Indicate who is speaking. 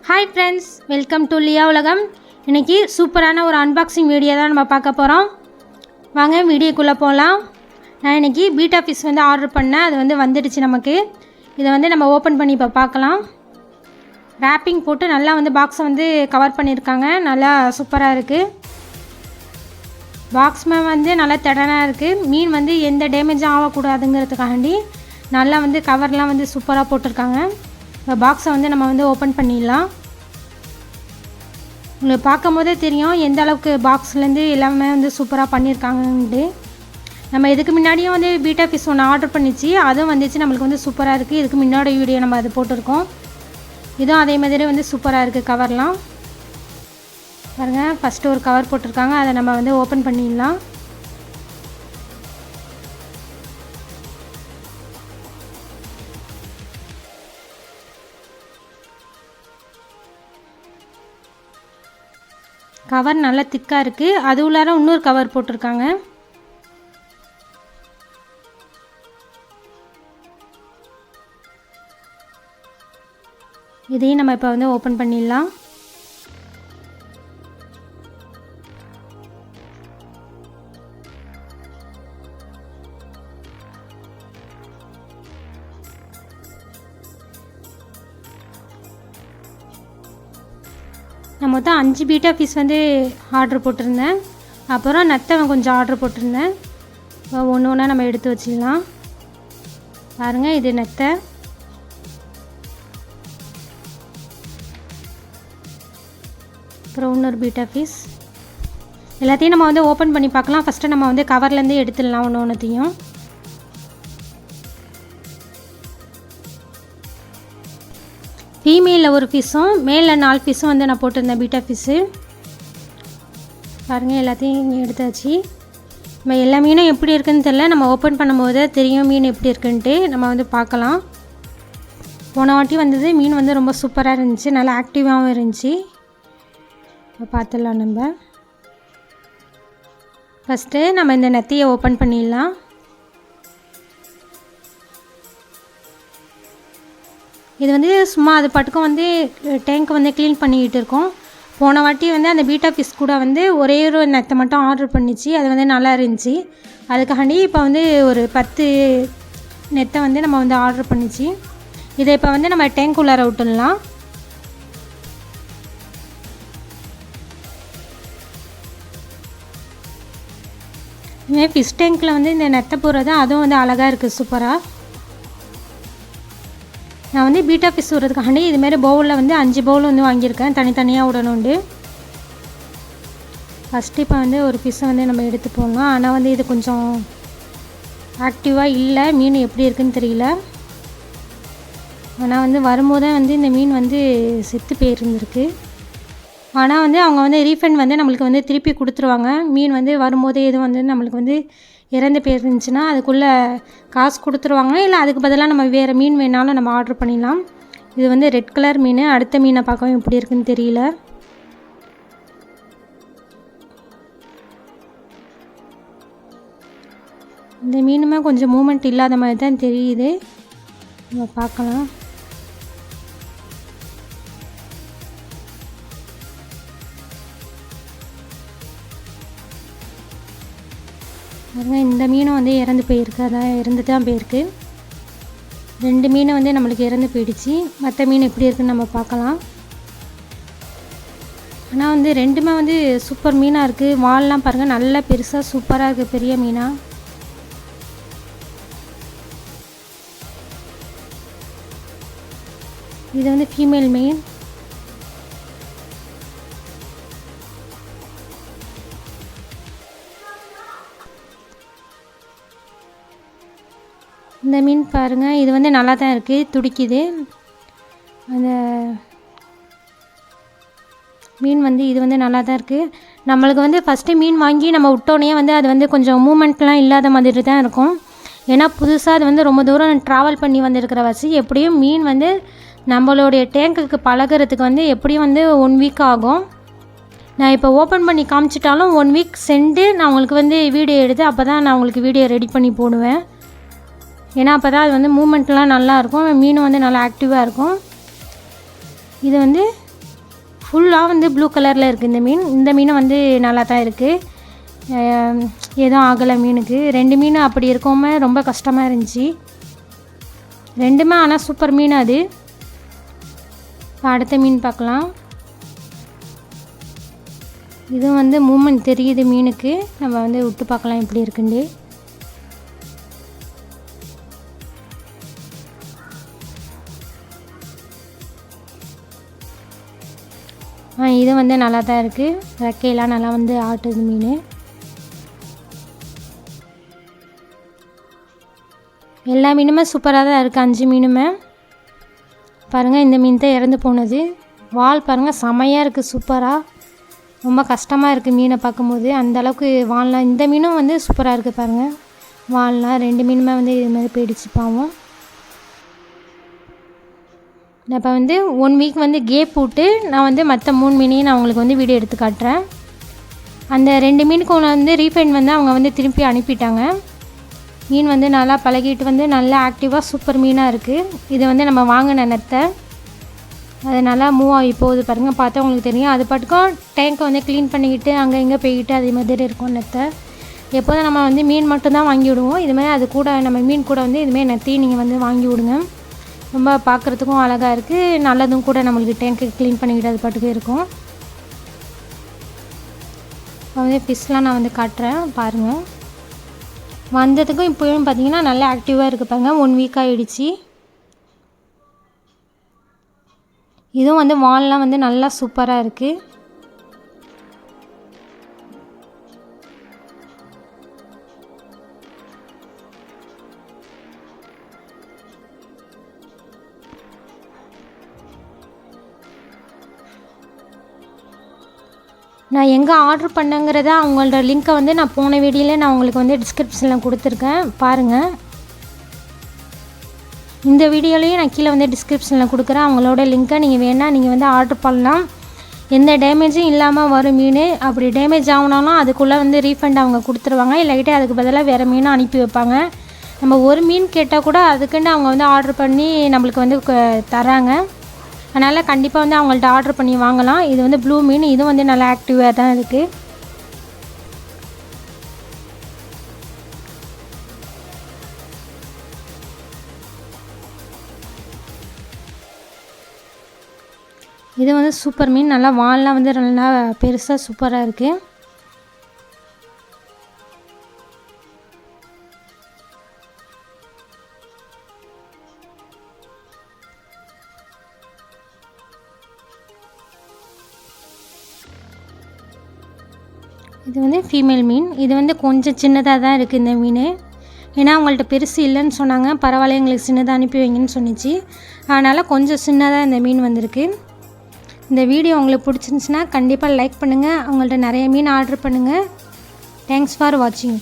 Speaker 1: Hi friends, welcome to லியா உலகம். இன்றைக்கி சூப்பரான ஒரு அன்பாக்சிங் வீடியோ தான் நம்ம பார்க்க போகிறோம். வாங்க வீடியோக்குள்ளே போகலாம். நான் இன்றைக்கி பீட்டா ஃபிஷ் ஆர்டர் பண்ணேன். அது வந்துடுச்சு நமக்கு. இதை நம்ம ஓப்பன் பண்ணி இப்போ பார்க்கலாம். ரேப்பிங் போட்டு நல்லா பாக்ஸை கவர் பண்ணியிருக்காங்க. நல்லா சூப்பராக இருக்குது. பாக்ஸுமே நல்லா திடனாக இருக்குது. மீன் எந்த டேமேஜும் ஆகக்கூடாதுங்கிறதுக்காண்டி நல்லா கவர்லாம் சூப்பராக போட்டிருக்காங்க. இப்போ பாக்ஸை நம்ம ஓப்பன் பண்ணிடலாம். உங்களுக்கு பார்க்கும் போதே தெரியும் எந்த அளவுக்கு பாக்ஸ்லேருந்து எல்லாமே சூப்பராக பண்ணியிருக்காங்கன்ட்டு. நம்ம இதுக்கு முன்னாடியும் பீட்டா ஃபிஷ் ஒன்று ஆர்டர் பண்ணிச்சு. அதுவும் வந்துச்சு, நம்மளுக்கு சூப்பராக இருக்குது. இதுக்கு முன்னாடி வீடியோ நம்ம அது போட்டிருக்கோம். இதுவும் அதே மாதிரி சூப்பராக இருக்குது. கவர்லாம் பாருங்கள். ஃபஸ்ட்டு ஒரு கவர் போட்டிருக்காங்க, அதை நம்ம ஓப்பன் பண்ணிடலாம். கவர் நல்லா திக்காக இருக்குது. அது உள்ளார இன்னொரு கவர் போட்டிருக்காங்க. இதையும் நம்ம இப்போ ஓப்பன் பண்ணிடலாம். நான் மொத்தம் 5 பீட்டா ஃபிஷ் ஆர்டர் போட்டிருந்தேன். அப்புறம் நத்தை கொஞ்சம் ஆர்டர் போட்டிருந்தேன். ஒன்று ஒன்றா நம்ம எடுத்து வச்சிடலாம். பாருங்கள், இது நத்தை. அப்புறம் இன்னொரு பீட்டா ஃபிஷ். எல்லாத்தையும் நம்ம ஓப்பன் பண்ணி பார்க்கலாம். ஃபஸ்ட்டு நம்ம கவர்லேருந்தே எடுத்துடலாம் ஒன்று ஒன்றுத்தையும். ஃபீமேலில் ஒரு ஃபிஷ்ஷும் மேலில் 4 ஃபிஷ்ஷும் நான் போட்டிருந்தேன் பீட்டா ஃபிஷ்ஷு. பாருங்கள், எல்லாத்தையும் எடுத்தாச்சு. நம்ம எல்லா மீனும் எப்படி இருக்குதுன்னு தெரியல. நம்ம ஓப்பன் பண்ணும்போது தெரியும் மீன் எப்படி இருக்குன்ட்டு. நம்ம பார்க்கலாம். போன வாட்டி மீன் ரொம்ப சூப்பராக இருந்துச்சு. நல்லா ஆக்டிவாகவும் இருந்துச்சு. பார்த்துடலாம். நம்ம ஃபஸ்ட்டு நம்ம இந்த நெத்தியை ஓப்பன் பண்ணிடலாம். இது சும்மா அது பாட்டுக்கும் டேங்க்கை க்ளீன் பண்ணிக்கிட்டு இருக்கோம். போன வாட்டி அந்த பீட்டா ஃபிஷ் கூட ஒரே ஒரு நெத்தை மட்டும் ஆர்டர் பண்ணிச்சு. அது நல்லா இருந்துச்சு. அதுக்காண்டி இப்போ ஒரு 10 நெத்தை நம்ம ஆர்டர் பண்ணிச்சு. இதை இப்போ நம்ம டேங்க் உள்ளார விட்டுடலாம். இதுமாதிரி ஃபிஷ் டேங்க்கில் இந்த நெத்தை போடுறது அதுவும் அழகாக இருக்குது, சூப்பராக. நான் பீட்டா ஃபிஷ் விடுறதுக்காண்டி இதுமாரி பவுலில் 5 பவுல் வாங்கியிருக்கேன், தனித்தனியாக விடணுண்டு. ஃபஸ்ட்டு இப்போ ஒரு ஃபிஷ்ஷை நம்ம எடுத்து போகலாம். ஆனால் இது கொஞ்சம் ஆக்டிவாக இல்லை. மீன் எப்படி இருக்குதுன்னு தெரியல. ஆனால் வரும்போதே இந்த மீன் செத்து போயிருந்துருக்கு. ஆனால் அவங்க ரீஃபண்ட் நம்மளுக்கு திருப்பி கொடுத்துருவாங்க. மீன் வரும்போதே எதுவும் நம்மளுக்கு இறந்து போயிருந்துச்சுன்னா அதுக்குள்ளே காசு கொடுத்துருவாங்க. இல்லை அதுக்கு பதிலாக நம்ம வேறு மீன் வேணாலும் நம்ம ஆர்டர் பண்ணிடலாம். இது ரெட் கலர் மீன். அடுத்த மீனை பார்க்கவும் எப்படி இருக்குன்னு தெரியல. இந்த மீனுமே கொஞ்சம் மூமெண்ட் இல்லாத மாதிரி தான் தெரியுது. நம்ம பார்க்கலாம். இந்த மீனும் இறந்து போயிருக்கு. அதான் இறந்து தான் போயிருக்கு. 2 மீனை நம்மளுக்கு இறந்து போயிடுச்சு. மற்ற மீன் எப்படி இருக்குன்னு நம்ம பார்க்கலாம். ஆனால் 2மே சூப்பர் மீனாக இருக்குது. வால்லாம் பாருங்கள், நல்லா பெருசாக சூப்பராக இருக்குது, பெரிய மீனாக. இது ஃபீமேல் மீன். இந்த மீன் பாருங்கள், இது நல்லா தான் இருக்குது, துடிக்குது. அந்த மீன் இது நல்லா தான் இருக்குது. நம்மளுக்கு ஃபஸ்ட்டு மீன் வாங்கி நம்ம விட்டோன்னே அது கொஞ்சம் மூமெண்ட்லாம் இல்லாத மாதிரி தான் இருக்கும். ஏன்னா புதுசாக அது ரொம்ப தூரம் ட்ராவல் பண்ணி வந்திருக்கிற வச்சு எப்படியும் மீன் நம்மளுடைய டேங்குக்கு பழகிறதுக்கு எப்படியும் 1 வீக் ஆகும். நான் இப்போ ஓப்பன் பண்ணி காமிச்சிட்டாலும் 1 வீக் சென்று நான் உங்களுக்கு வீடியோ எடுத்து அப்போ தான் நான் உங்களுக்கு வீடியோ ரெடி பண்ணி போடுவேன். ஏன்னா அப்போ தான் அது மூமெண்ட்லாம் நல்லாயிருக்கும். மீனும் நல்லா ஆக்டிவாக இருக்கும். இது ஃபுல்லாக வந்து ப்ளூ கலரில் இருக்குது இந்த மீன். இந்த மீனும் வந்து நல்லா தான் இருக்குது, எதுவும் ஆகலை மீனுக்கு. 2 மீன் அப்படி இருக்கவுமே ரொம்ப கஷ்டமாக இருந்துச்சு. 2மே ஆனால் சூப்பர் மீன் அது. அடுத்த மீன் பார்க்கலாம். இது வந்து மூமெண்ட் தெரியுது மீனுக்கு, நம்ம வந்து விட்டு பார்க்கலாம் எப்படி இருக்குண்டு. இது வந்து நல்லா தான் இருக்குது, ரெக்கையெல்லாம் நல்லா வந்து ஆட்டுது மீன். எல்லா மீனுமே சூப்பராக தான் இருக்குது, 5 மீனுமே. பாருங்கள், இந்த மீன் தான் இறந்து போனது. வால் பாருங்கள் செமையாக இருக்குது, சூப்பராக. ரொம்ப கஷ்டமாக இருக்குது மீனை பார்க்கும்போது, அந்தளவுக்கு வால்லாம். இந்த மீனும் வந்து சூப்பராக இருக்குது பாருங்கள், வால்லாம் 2 மீனுமே வந்து இது மாதிரி போயிடுச்சு பாவம். இப்போ வந்து 1 வீக் வந்து கேப் விட்டு நான் வந்து மற்ற 3 மீனையும் நான் உங்களுக்கு வந்து வீடியோ எடுத்து காட்டுறேன். அந்த 2 மீனுக்கு வந்து ரீஃபண்ட் வந்து அவங்க வந்து திருப்பி அனுப்பிட்டாங்க. மீன் வந்து நல்லா பழகிட்டு வந்து நல்லா ஆக்டிவாக சூப்பர் மீனாக இருக்குது. இது வந்து நம்ம வாங்கின நெத்தை, அது நல்லா மூவ் ஆகி போகுது பாருங்கள், பார்த்தா உங்களுக்கு தெரியும். அது பாட்டுக்கும் டேங்கை வந்து க்ளீன் பண்ணிக்கிட்டு அங்கே இங்கே போய்கிட்டு அதே மாதிரி இருக்கும் நெத்தை. எப்போதும் நம்ம வந்து மீன் மட்டும்தான் வாங்கி விடுவோம், இதுமாதிரி அது கூட நம்ம மீன் கூட வந்து இதுமாதிரி நெத்தையும் நீங்கள் வந்து வாங்கி விடுங்க. ரொம்ப பார்க்குறதுக்கும் அழகாக இருக்குது, நல்லதும் கூட. நம்மளுக்கு டேங்க்கு க்ளீன் பண்ணிக்கிட்டு அது பாட்டுக்கு இருக்கும். வந்து ஃபிஷ்லாம் நான் வந்து காட்டுறேன் பாருங்கள். வந்ததுக்கும் இப்போயும் பார்த்தீங்கன்னா நல்லா ஆக்டிவாக இருக்குது பாருங்கள். 1 வீக் ஆகிடுச்சி. இதுவும் வந்து வால்லாம் வந்து நல்லா சூப்பராக இருக்குது. நான் எங்கே ஆர்டர் பண்ணேங்கிறத அவங்களோட லிங்க்கை வந்து நான் போன வீடியோவில் நான் உங்களுக்கு வந்து டிஸ்கிரிப்ஷனில் கொடுத்துருக்கேன் பாருங்கள். இந்த வீடியோலையும் நான் கீழே வந்து டிஸ்கிரிப்ஷனில் கொடுக்குறேன் அவங்களோட லிங்க்கை. நீங்கள் வேணால் நீங்கள் வந்து ஆர்டர் பண்ணலாம். எந்த டேமேஜும் இல்லாமல் வரும் மீன். அப்படி டேமேஜ் ஆகுனாலும் அதுக்குள்ளே வந்து ரீஃபண்ட் அவங்க கொடுத்துருவாங்க, இல்லாட்டி அதுக்கு பதிலாக வேறு மீனும் அனுப்பி வைப்பாங்க. நம்ம ஒரு மீன் கேட்டால் கூட அதுக்குன்னு அவங்க வந்து ஆர்டர் பண்ணி நம்மளுக்கு வந்து தராங்க. அதனால் கண்டிப்பாக வந்து அவங்கள்ட்ட ஆர்டர் பண்ணி வாங்கலாம். இது வந்து ப்ளூ மீன், இதுவும் வந்து நல்லா ஆக்டிவாக தான் இருக்குது. இது வந்து சூப்பர் மீன், நல்லா வால்லாம் வந்து நல்லா பெருசாக சூப்பராக இருக்குது. இது வந்து ஃபீமேல் மீன். இது வந்து கொஞ்சம் சின்னதாக தான் இருக்குது இந்த மீன். ஏன்னா அவங்கள்ட்ட பெருசு இல்லைன்னு சொன்னாங்க, பரவாயில்ல எங்களுக்கு சின்னதாக அனுப்பி வைங்கன்னு சொன்னிச்சு. அதனால் கொஞ்சம் சின்னதாக இந்த மீன் வந்திருக்கு. இந்த வீடியோ உங்களுக்கு பிடிச்சிருந்துச்சுன்னா கண்டிப்பாக லைக் பண்ணுங்கள். அவங்கள்ட்ட நிறைய மீன் ஆர்டர் பண்ணுங்கள். தேங்க்ஸ் ஃபார் வாட்சிங்.